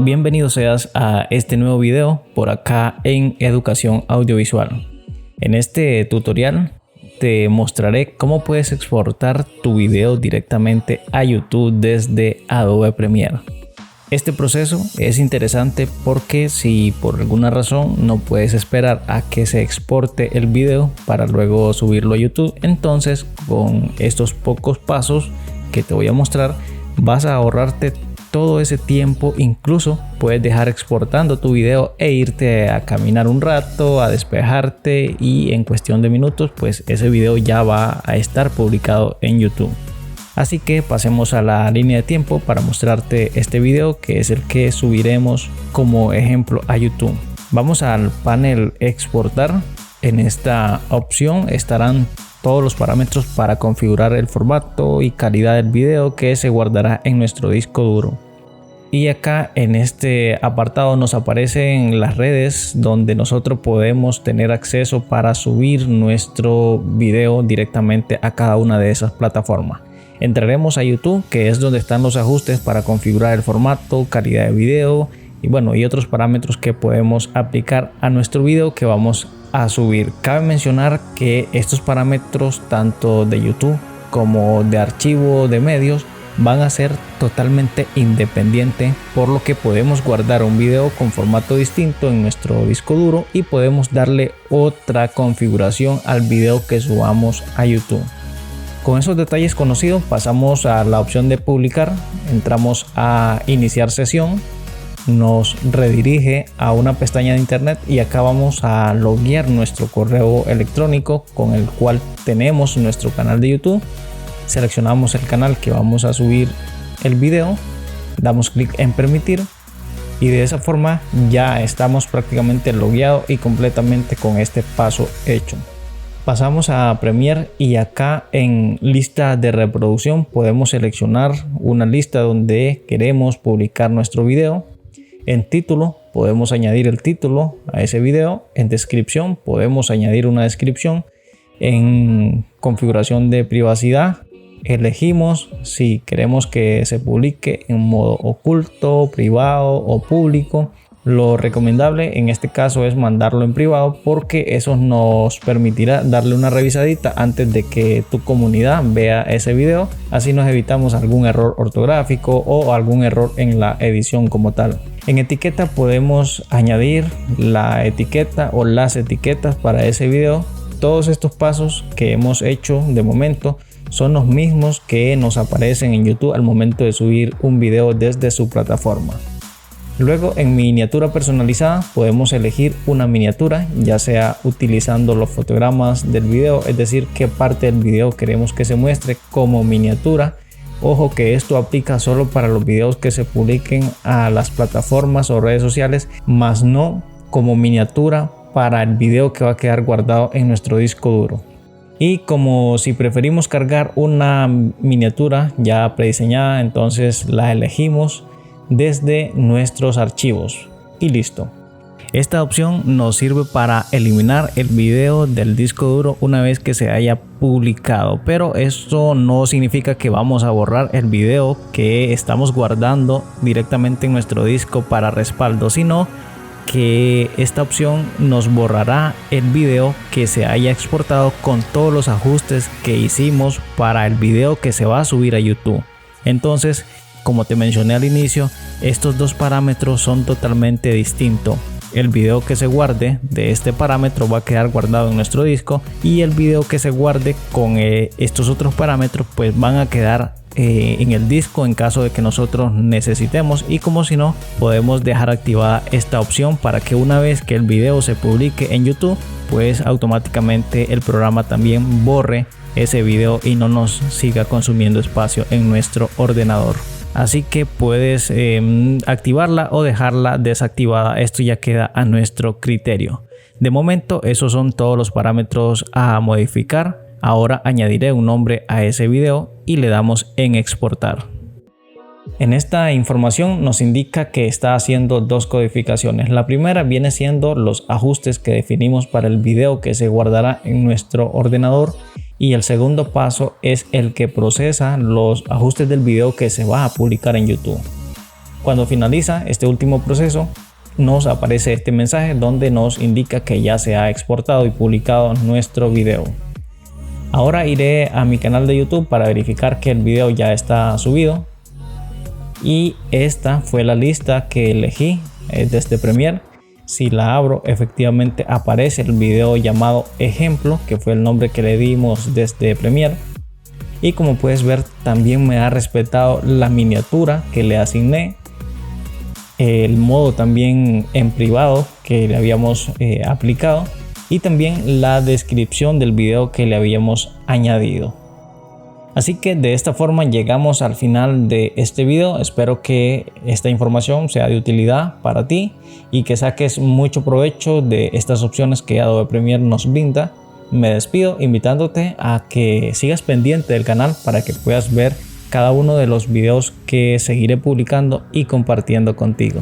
bienvenido seas a este nuevo video por acá en Educación Audiovisual. En este tutorial te mostraré cómo puedes exportar tu video directamente a YouTube desde Adobe Premiere. Este proceso es interesante porque si por alguna razón no puedes esperar a que se exporte el video para luego subirlo a YouTube, entonces con estos pocos pasos que te voy a mostrar vas a ahorrarte todo ese tiempo. Incluso puedes dejar exportando tu video e irte a caminar un rato, a despejarte, y en cuestión de minutos pues ese video ya va a estar publicado en YouTube. Así que pasemos a la línea de tiempo para mostrarte este video, que es el que subiremos como ejemplo a YouTube. Vamos al panel exportar. En esta opción estarán todos los parámetros para configurar el formato y calidad del video que se guardará en nuestro disco duro. Y acá en este apartado nos aparecen las redes donde nosotros podemos tener acceso para subir nuestro video directamente a cada una de esas plataformas. Entraremos a YouTube, que es donde están los ajustes para configurar el formato, calidad de video y otros parámetros que podemos aplicar a nuestro video que vamos a subir. Cabe mencionar que estos parámetros, tanto de YouTube como de archivo de medios, van a ser totalmente independientes, por lo que podemos guardar un video con formato distinto en nuestro disco duro y podemos darle otra configuración al video que subamos a YouTube. Con esos detalles conocidos, pasamos a la opción de publicar. Entramos a iniciar sesión, nos redirige a una pestaña de internet y acá vamos a loguear nuestro correo electrónico con el cual tenemos nuestro canal de YouTube. Seleccionamos el canal que vamos a subir el video, damos clic en permitir y de esa forma ya estamos prácticamente logueados y completamente con este paso hecho. Pasamos a Premiere y acá en lista de reproducción podemos seleccionar una lista donde queremos publicar nuestro video. En título podemos añadir el título a ese video. En descripción podemos añadir una descripción. En configuración de privacidad elegimos si queremos que se publique en modo oculto, privado o público. Lo recomendable en este caso es mandarlo en privado, porque eso nos permitirá darle una revisadita antes de que tu comunidad vea ese video. Así nos evitamos algún error ortográfico o algún error en la edición como tal. En etiqueta podemos añadir la etiqueta o las etiquetas para ese video. Todos estos pasos que hemos hecho de momento son los mismos que nos aparecen en YouTube al momento de subir un video desde su plataforma. Luego en miniatura personalizada podemos elegir una miniatura, ya sea utilizando los fotogramas del video, es decir, qué parte del video queremos que se muestre como miniatura. Ojo que esto aplica solo para los videos que se publiquen a las plataformas o redes sociales, más no como miniatura para el video que va a quedar guardado en nuestro disco duro. Y como si preferimos cargar una miniatura ya prediseñada, entonces la elegimos desde nuestros archivos y listo. Esta opción nos sirve para eliminar el video del disco duro una vez que se haya publicado, pero esto no significa que vamos a borrar el video que estamos guardando directamente en nuestro disco para respaldo, sino que esta opción nos borrará el video que se haya exportado con todos los ajustes que hicimos para el video que se va a subir a YouTube. Entonces, como te mencioné al inicio, estos dos parámetros son totalmente distintos. El video que se guarde de este parámetro va a quedar guardado en nuestro disco, y el video que se guarde con estos otros parámetros pues van a quedar en el disco en caso de que nosotros necesitemos. Y como si no, podemos dejar activada esta opción para que una vez que el video se publique en YouTube pues automáticamente el programa también borre ese video y no nos siga consumiendo espacio en nuestro ordenador. Así que puedes activarla o dejarla desactivada. Esto ya queda a nuestro criterio. De momento esos son todos los parámetros a modificar. Ahora añadiré un nombre a ese video y le damos en exportar. En esta información nos indica que está haciendo dos codificaciones. La primera viene siendo los ajustes que definimos para el video que se guardará en nuestro ordenador, y el segundo paso es el que procesa los ajustes del video que se va a publicar en YouTube. Cuando finaliza este último proceso, nos aparece este mensaje donde nos indica que ya se ha exportado y publicado nuestro video. Ahora iré a mi canal de YouTube para verificar que el video ya está subido. Y esta fue la lista que elegí desde Premiere. Si la abro, efectivamente aparece el video llamado ejemplo, que fue el nombre que le dimos desde Premiere. Y como puedes ver, también me ha respetado la miniatura que le asigné, el modo también en privado que le habíamos aplicado, y también la descripción del video que le habíamos añadido. Así que de esta forma llegamos al final de este video. Espero que esta información sea de utilidad para ti y que saques mucho provecho de estas opciones que Adobe Premiere nos brinda. Me despido invitándote a que sigas pendiente del canal para que puedas ver cada uno de los videos que seguiré publicando y compartiendo contigo.